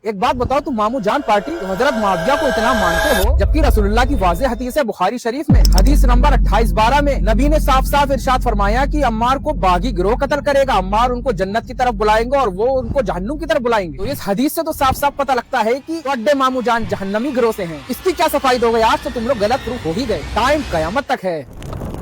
ایک بات بتاؤ، تم مامو جان پارٹی حضرت معاویہ کو اتنا مانتے ہو، جبکہ رسول اللہ کی واضح حدیث ہے بخاری شریف میں، حدیث نمبر 28-12 میں نبی نے صاف صاف ارشاد فرمایا کہ عمار کو باغی گروہ قتل کرے گا، عمار ان کو جنت کی طرف بلائیں گے اور وہ ان کو جہنم کی طرف بلائیں گے۔ تو اس حدیث سے تو صاف صاف پتہ لگتا ہے کہ بڑے مامو جان جہنمی گروہ سے ہیں۔ اس کی کیا صفائی دو گے؟ آج تو تم لوگ غلط پروف ہو ہی گئے، ٹائم قیامت تک ہے۔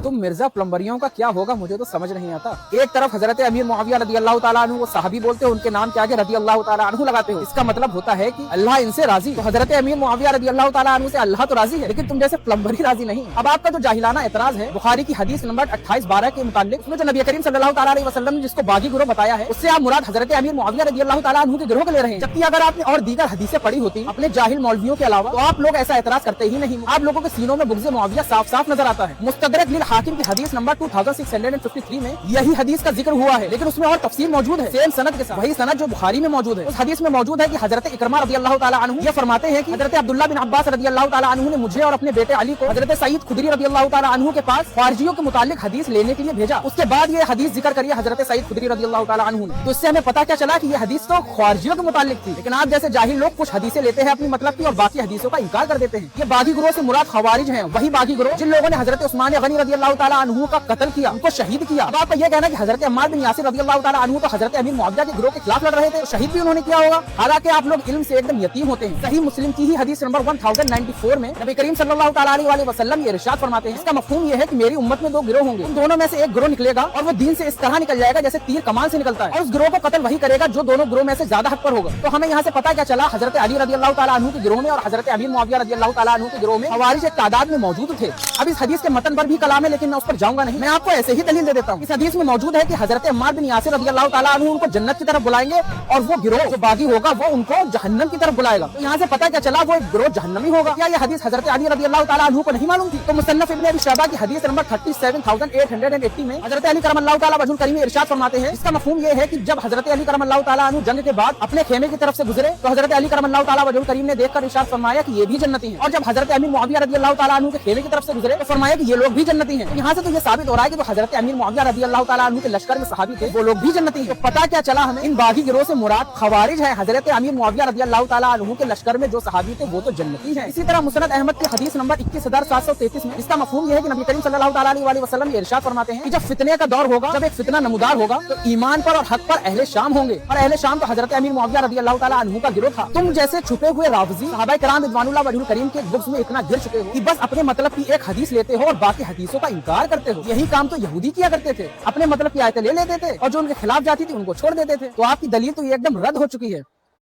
تم مرزا پلمبریوں کا کیا ہوگا مجھے تو سمجھ نہیں آتا۔ ایک طرف حضرت امیر معاویہ رضی اللہ تعالیٰ عنہ وہ صحابی بولتے ہو، ان کے نام کے آگے رضی اللہ تعالیٰ عنہ لگاتے ہو، اس کا مطلب ہوتا ہے کہ اللہ ان سے راضی۔ تو حضرت امیر معاویہ رضی اللہ تعالیٰ عنہ سے اللہ تو راضی ہے، لیکن تم جیسے پلمبر ہی راضی نہیں۔ اب آپ کا جو جاہلانہ اعتراض ہے بخاری کی حدیث نمبر 28-12 کے متعلق، اس میں جو نبی کریم صلی اللہ تعالیٰ علیہ وسلم نے جس کو باغی گروہ بتایا ہے، اس سے آپ مراد حضرت امیر معاویہ رضی اللہ تعالیٰ عنہ کے گروہ کو لے رہے ہیں، جبکہ اگر آپ نے اور دیگر حدیثیں پڑھی ہوتی اپنے جاہل مولویوں کے علاوہ تو آپ لوگ ایسا اعتراض کرتے ہی نہیں۔ آپ لوگوں کے سینوں میں بغض معاویہ صاف صاف نظر آتا ہے۔ مستدرک للحاکم کی حدیث نمبر 2653 میں یہی حدیث کا ذکر ہوا ہے، لیکن اس میں اور تفصیل موجود ہے، سیم سند کے ساتھ، وہی سند جو بخاری میں موجود ہے۔ اس حدیث میں موجود ہے کہ حضرت اکرمہ رضی اللہ تعالیٰ عنہ یہ فرماتے ہیں کہ حضرت عبداللہ بن عباس رضی اللہ تعالیٰ عنہ نے مجھے اور اپنے بیٹے علی کو حضرت سعید خدری رضی اللہ تعالیٰ عنہ کے پاس خارجیوں کے متعلق حدیث لینے کے لیے بھیجا۔ اس کے بعد یہ حدیث ذکر کری حضرت سعید خدری رضی اللہ تعالیٰ عنہ نے، تو اس سے ہمیں پتہ کیا چلا کہ یہ حدیث تو خارجیوں کے متعلق تھی، لیکن آپ جیسے جاہل لوگ کچھ حدیثیں لیتے ہیں اپنی مطلب کی اور باقی حدیثوں کا انکار کر دیتے ہیں۔ یہ باغی گروہ سے مراد خوارج ہیں، وہی باغی گروہ جن لوگوں نے حضرت عثمان غنی رضی اللہ تعالیٰ عنہ کا قتل کیا، ان کو شہید کیا۔ اب آپ کا یہ کہنا کہ حضرت عمار بن یاسر رضی اللہ تعالیٰ عنہ تو حضرت امیر معاویہ کے گروہ کے خلاف لڑ رہے تھے، تو شہید بھی انہوں نے کیا ہوگا، حالانکہ آپ لوگ علم سے ایک دم یتیم ہوتے ہیں۔ صحیح مسلم کی ہی حدیث نمبر 1094 میں نبی کریم صلی اللہ تعالیٰ علیہ وسلم یہ ارشاد فرماتے ہیں، اس کا مفہوم یہ ہے کہ میری امت میں دو گروہ ہوں گے، ان دونوں میں سے ایک گروہ نکلے گا اور وہ دین سے اس طرح نکل جائے گا جیسے تیر کمان سے نکلتا ہے، اور اس گروہ کو قتل وہی کرے گا جو دونوں گروہ میں سے زیادہ حق پر ہوگا۔ تو ہمیں یہاں سے پتہ کیا چلا، حضرت علی رضی اللہ تعالیٰ عنہ کے گروہ میں اور حضرت امیر معاویہ رضی اللہ تعالیٰ عنہ کے گروہ میں خوارج ایک تعداد میں موجود تھے۔ اب اس حدیث کے متن پر بھی کلام ہے، لیکن میں اس پر جاؤں گا نہیں، میں آپ کو ایسے ہی دلیل دے دیتا ہوں۔ اس حدیث میں موجود ہے کہ حضرت عمار بن یاسر رضی اللہ تعالیٰ عنہ ان کو جنت کی طرف بلائیں گے اور وہ گروہ جو باغی ہوگا وہ ان کو جہنم کی طرف بلائے گا۔ تو یہاں سے پتہ کیا چلا، وہ ایک گروہ جہنمی ہوگا۔ کیا یہ حدیث حضرت علی رضی اللہ تعالیٰ عنہ کو نہیں معلوم تھی؟ تو مصنف ابن ابی شیبہ کی حدیث نمبر 37880 میں حضرت علی کرم اللہ تعالیٰ وجہ الکریم ارشاد فرماتے ہیں، اس کا مفہوم یہ ہے کہ جب حضرت علی کرم اللہ تعالیٰ عنہ جنگ کے بعد اپنے خیمے کی طرف سے گزرے تو حضرت علی کرم اللہ تعالیٰ وجہ الکریم نے دیکھ کر ارشاد فرمایا کہ یہ بھی جنتی ہیں، اور جب حضرت امیر معاویہ رضی اللہ تعالیٰ عنہ کے خیمے کی طرف سے گزرے تو فرمایا کہ یہ لوگ بھی جنتی ہیں۔ یہاں سے تو یہ ثابت ہو رہا ہے کہ جو حضرت امیر معاویہ رضی اللہ تعالیٰ عنہ کے لشکر میں صحابی تھے وہ لوگ بھی جنتی ہیں۔ تو پتہ کیا چلا ہمیں، ان باغی گروہ سے مراد خوارج ہے، حضرت امیر معاویہ رضی اللہ تعالیٰ عنہ کے لشکر میں جو صحابی تھے وہ تو جنتی ہیں۔ اسی طرح مسند احمد کی حدیث نمبر 21733 میں اس کا مفہوم یہ ہے کہ نبی کریم صلی اللہ تعالیٰ علیہ وسلم یہ ارشاد فرماتے ہیں کہ جب فتنے کا دور ہوگا، جب ایک فتنہ نمودار ہوگا تو ایمان پر اور حق پر اہل شام ہوں گے، اور اہل شام تو حضرت امیر معاویہ رضی اللہ تعالیٰ عنہ کا گروہ تھا۔ تم جیسے چھپے ہوئے رافضی صحابہ کرام رضوان اللہ وجہ الکریم کے بکس میں اتنا گر چکے ہو کہ بس اپنے مطلب کی ایک حدیث لیتے ہو اور باقی حدیثوں کا انکار کرتے ہو۔ یہی کام تو یہودی کیا کرتے تھے، اپنے مطلب کی آیتیں لے لیتے تھے اور جو ان کے خلاف جاتی تھی ان کو چھوڑ دیتے تھے۔ تو آپ کی دلیل تو یہ ایک دم رد ہو چکی ہے۔